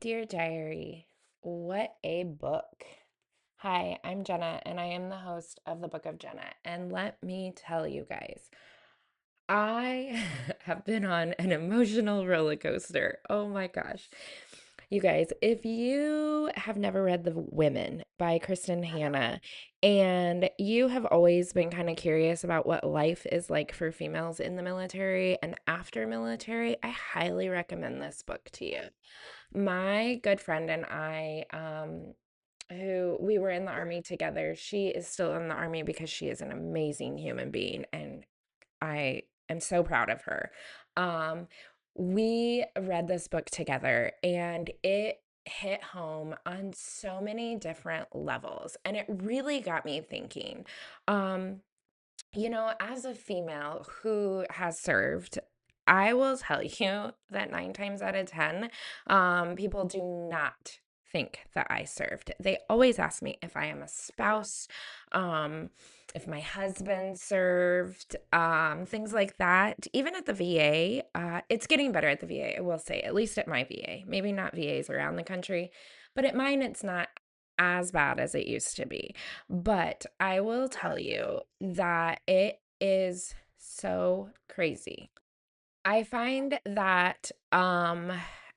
Dear Diary, what a book. Hi, I'm Jenna, and I am the host of the Book of Jenna. And let me tell you guys, I have been on an emotional roller coaster. Oh my gosh. You guys, if you have never read The Women by Kristin Hannah, and you have always been kind of curious about what life is like for females in the military and after military, I highly recommend this book to you. My good friend and I, who we were in the army together, she is still in the army because she is an amazing human being, and I am so proud of her. Um, we read this book together, and it hit home on so many different levels, and it really got me thinking. Um, as a female who has served, I will tell you that 9 times out of 10, people do not think that I served. They always ask me if I am a spouse, um, if my husband served, things like that. Even at the VA, it's getting better at the VA, I will say, at least at my VA. Maybe not VAs around the country, but at mine, it's not as bad as it used to be. But I will tell you that it is so crazy. I find that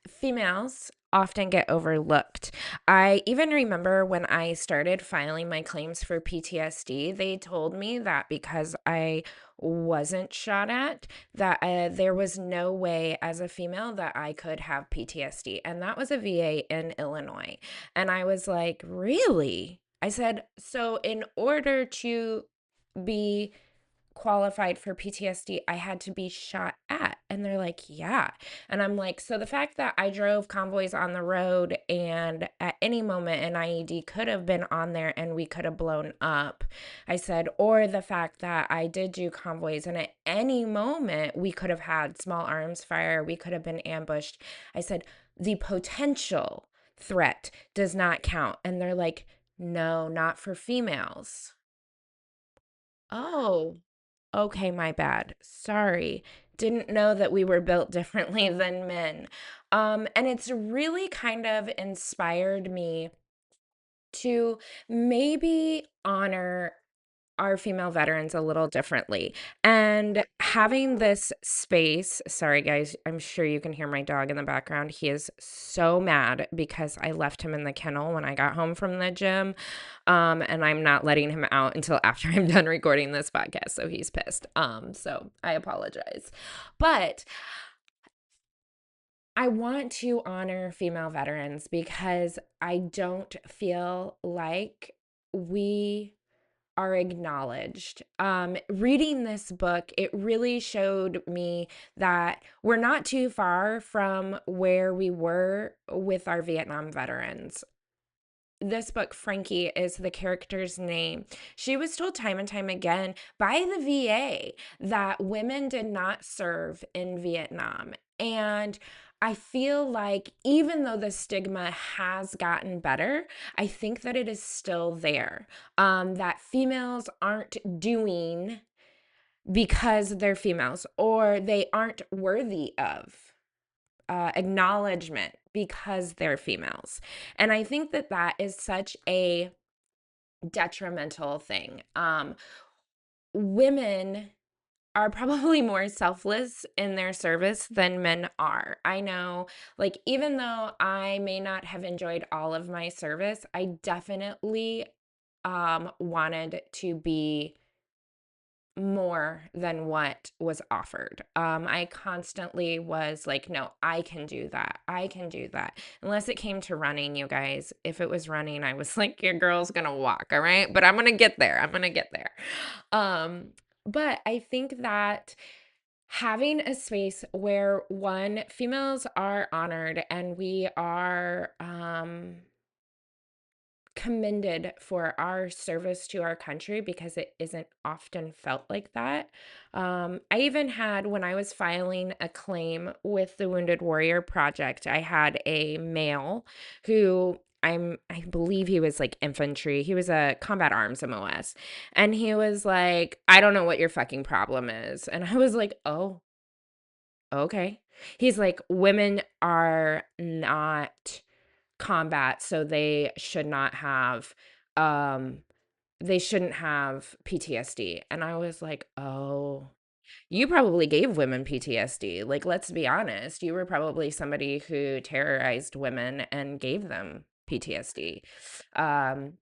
females often get overlooked. I even remember when I started filing my claims for PTSD, they told me that because I wasn't shot at, that there was no way as a female that I could have PTSD. And that was a VA in Illinois. And I was like, really? I said, so in order to be qualified for PTSD, I had to be shot at. And they're like, yeah. And I'm like, so the fact that I drove convoys on the road and at any moment an IED could have been on there and we could have blown up, I said, or the fact that I did do convoys and at any moment we could have had small arms fire, we could have been ambushed. I said, the potential threat does not count. And they're like, no, not for females. Oh, okay, my bad. Sorry. Didn't know that we were built differently than men. And it's really kind of inspired me to maybe honor our female veterans a little differently. And having this space, sorry guys, I'm sure you can hear my dog in the background. He is so mad because I left him in the kennel when I got home from the gym. And I'm not letting him out until after I'm done recording this podcast. So he's pissed. So I apologize. But I want to honor female veterans because I don't feel like we are acknowledged. Reading this book, it really showed me that we're not too far from where we were with our Vietnam veterans. This book, Frankie, is the character's name. She was told time and time again by the VA that women did not serve in Vietnam. And I feel like even though the stigma has gotten better, I think that it is still there. That females aren't doing because they're females or they aren't worthy of acknowledgement because they're females. And I think that that is such a detrimental thing. Women are probably more selfless in their service than men are. I know, like, even though I may not have enjoyed all of my service, I definitely wanted to be more than what was offered. I constantly was like, no, I can do that. I can do that. Unless it came to running, you guys. If it was running, I was like, your girl's gonna walk, all right? But I'm gonna get there. I'm gonna get there. Um, but I think that having a space where one, females are honored and we are commended for our service to our country because it isn't often felt like that. I even had, when I was filing a claim with the Wounded Warrior Project, I had a male who I believe he was like infantry. He was a combat arms MOS. And he was like, I don't know what your fucking problem is. And I was like, oh, okay. He's like, women are not combat, so um they shouldn't have PTSD. And I was like, "Oh, you probably gave women PTSD. Like, let's be honest. You were probably somebody who terrorized women and gave them PTSD." Um,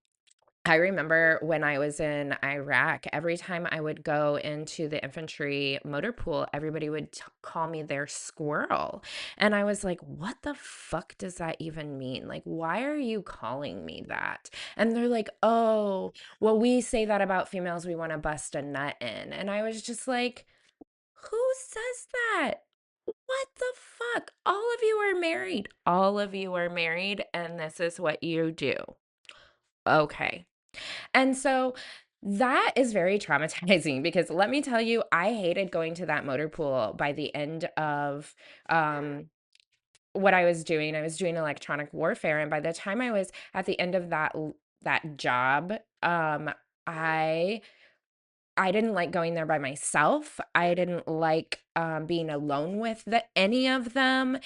I remember when I was in Iraq, every time I would go into the infantry motor pool, everybody would call me their squirrel. And I was like, what the fuck does that even mean? Like, why are you calling me that? And they're like, oh, well, we say that about females we want to bust a nut in. And I was just like, who says that? What the fuck? All of you are married. All of you are married, and this is what you do. Okay. And so that is very traumatizing because let me tell you, I hated going to that motor pool by the end of um, what I was doing. I was doing electronic warfare, and by the time I was at the end of that job, I I didn't like going there by myself. I didn't like being alone with any of them.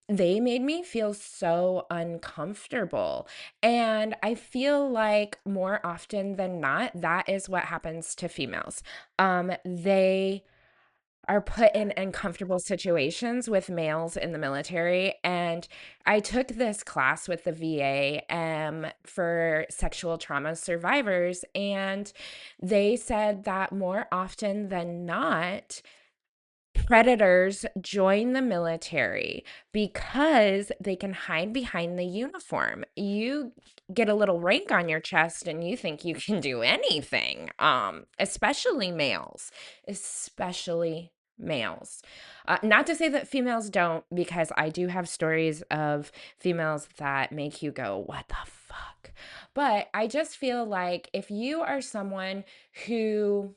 They made me feel so uncomfortable. And I feel like more often than not, that is what happens to females. They are put in uncomfortable situations with males in the military. And I took this class with the VA for sexual trauma survivors, and they said that more often than not, predators join the military because they can hide behind the uniform. You get a little rank on your chest and you think you can do anything. Especially males, especially males. Not to say that females don't, because I do have stories of females that make you go, what the fuck? But I just feel like if you are someone who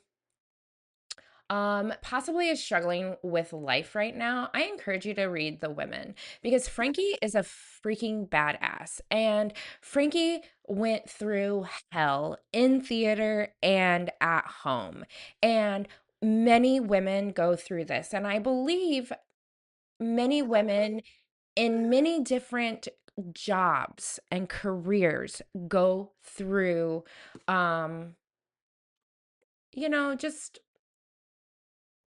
possibly is struggling with life right now, I encourage you to read The Women, because Frankie is a freaking badass. And Frankie went through hell in theater and at home. And many women go through this. And I believe many women in many different jobs and careers go through, um, just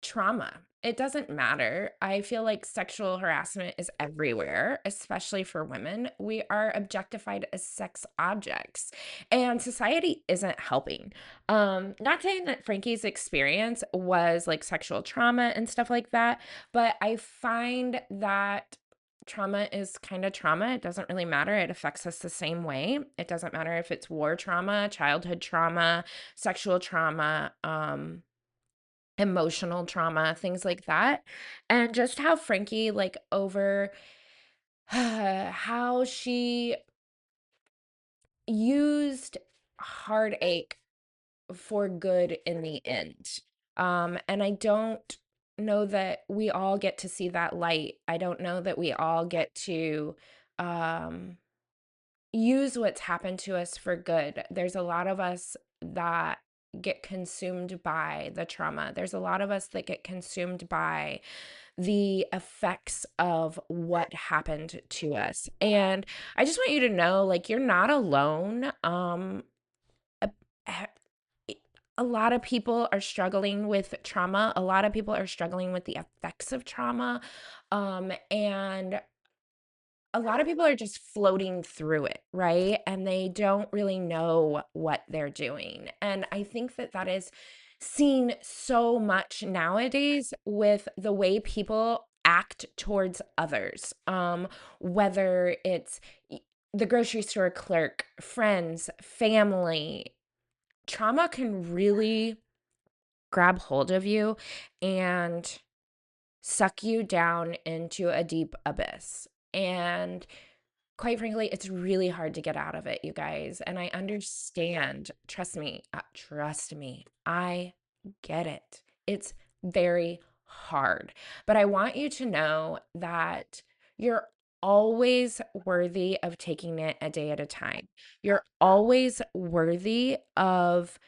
trauma. It doesn't matter. I feel like sexual harassment is everywhere, especially for women. We are objectified as sex objects, and society isn't helping. Not saying that Frankie's experience was like sexual trauma and stuff like that, but I find that trauma is kind of trauma. It doesn't really matter. It affects us the same way. It doesn't matter if it's war trauma, childhood trauma, sexual trauma, emotional trauma, things like that. And just how Frankie, like, over how she used heartache for good in the end. And I don't know that we all get to see that light. I don't know that we all get to um use what's happened to us for good. There's a lot of us that get consumed by the trauma. There's a lot of us that get consumed by the effects of what happened to us. And I just want you to know, like, you're not alone. A, a lot of people are struggling with trauma. A lot of people are struggling with the effects of trauma. And a lot of people are just floating through it, right? And they don't really know what they're doing. And I think that that is seen so much nowadays with the way people act towards others. Whether it's the grocery store clerk, friends, family, trauma can really grab hold of you and suck you down into a deep abyss. And quite frankly, it's really hard to get out of it, you guys. And I understand. Trust me, I get it. It's very hard. But I want you to know that you're always worthy of taking it a day at a time. You're always worthy of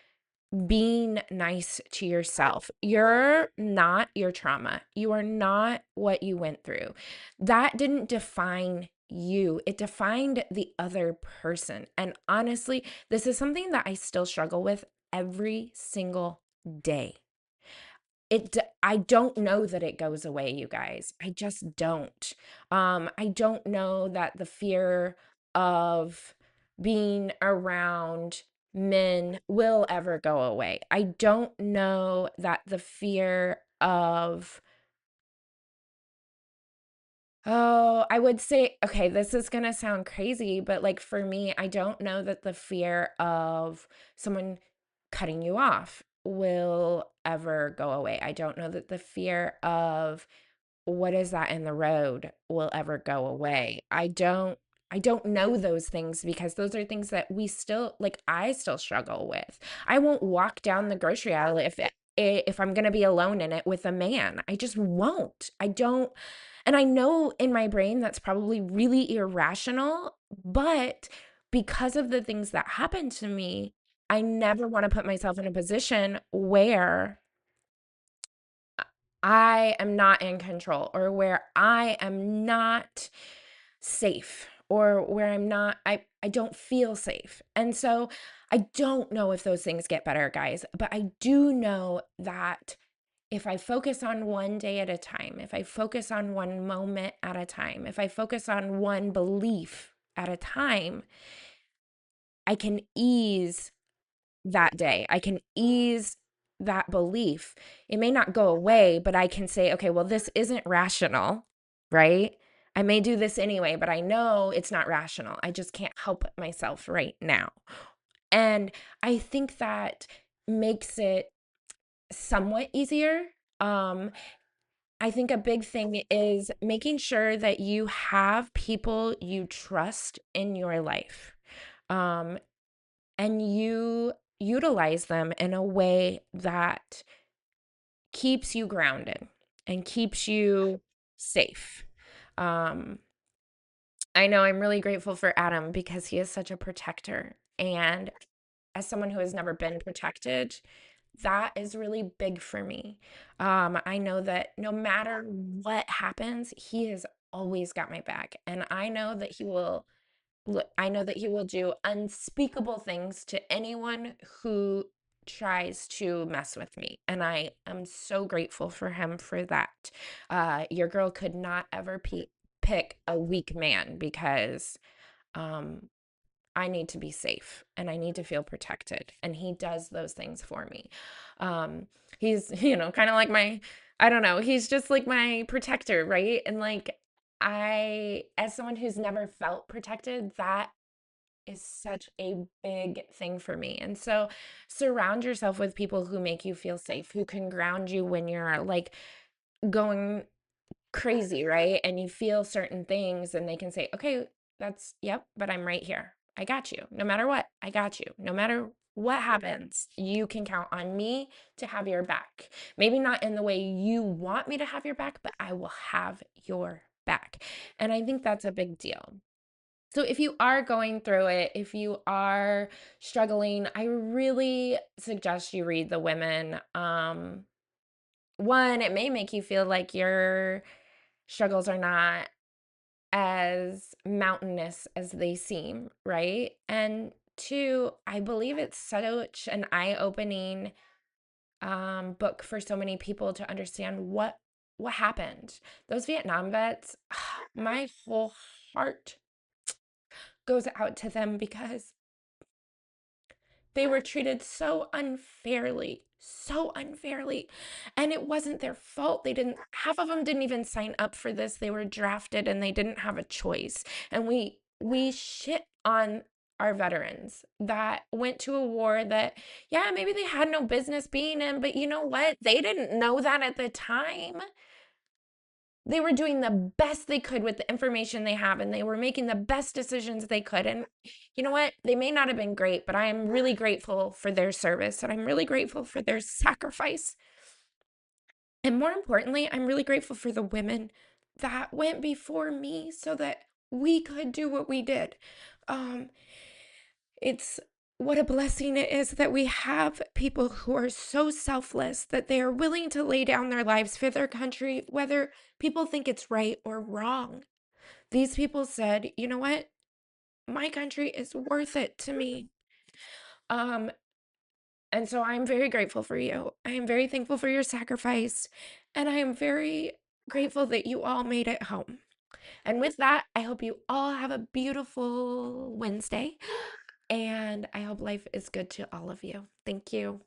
being nice to yourself. You're not your trauma. You are not what you went through. That didn't define you. It defined the other person. And honestly, this is something that I still struggle with every single day. I don't know that it goes away, you guys. I just don't. I don't know that the fear of being around men will ever go away. I don't know that the fear of, oh, I would say, okay, this is gonna sound crazy, but like for me, I don't know that the fear of someone cutting you off will ever go away. I don't know that the fear of what is that in the road will ever go away. I don't know those things because those are things that we still like I still struggle with. I won't walk down the grocery aisle if I'm going to be alone in it with a man. I just won't. I don't, and I know in my brain that's probably really irrational, but because of the things that happened to me, I never want to put myself in a position where I am not in control or where I am not safe or where I don't feel safe. And so I don't know if those things get better, guys, but I do know that if I focus on one day at a time, if I focus on one moment at a time, if I focus on one belief at a time, I can ease that day. I can ease that belief. It may not go away, but I can say, okay, well, this isn't rational, right? I may do this anyway, but I know it's not rational. I just can't help myself right now. And I think that makes it somewhat easier. Um, I think a big thing is making sure that you have people you trust in your life. Um, and you utilize them in a way that keeps you grounded and keeps you safe. Um, I know I'm really grateful for Adam because he is such a protector. And as someone who has never been protected, that is really big for me. I know that no matter what happens, he has always got my back. And I know that he will do unspeakable things to anyone who tries to mess with me. And I am so grateful for him for that. Your girl could not ever pick a weak man because um, I need to be safe and I need to feel protected. And he does those things for me. Um, he's, kind of like I don't know, he's just like my protector, right? And like, as someone who's never felt protected, that is such a big thing for me. And so surround yourself with people who make you feel safe, who can ground you when you're like going crazy, right? And you feel certain things and they can say, okay, yep, but I'm right here. I got you. No matter what, I got you. No matter what happens, you can count on me to have your back. Maybe not in the way you want me to have your back, but I will have your back. And I think that's a big deal. So if you are going through it, if you are struggling, I really suggest you read The Women. One, it may make you feel like your struggles are not as mountainous as they seem, right? And two, I believe it's such an eye-opening book for so many people to understand what happened. Those Vietnam vets, my whole heart goes out to them because they were treated so unfairly, so unfairly. And it wasn't their fault. Half of them didn't even sign up for this. They were drafted and they didn't have a choice. And we shit on our veterans that went to a war that, yeah, maybe they had no business being in, but you know what? They didn't know that at the time. They were doing the best they could with the information they have and they were making the best decisions they could. And you know what? They may not have been great, but I am really grateful for their service and I'm really grateful for their sacrifice. And more importantly, I'm really grateful for the women that went before me so that we could do what we did. Um, it's what a blessing it is that we have people who are so selfless that they are willing to lay down their lives for their country, whether people think it's right or wrong. These people said, you know what? My country is worth it to me. Um, and so I'm very grateful for you. I am very thankful for your sacrifice. And I am very grateful that you all made it home. And with that, I hope you all have a beautiful Wednesday. And I hope life is good to all of you. Thank you.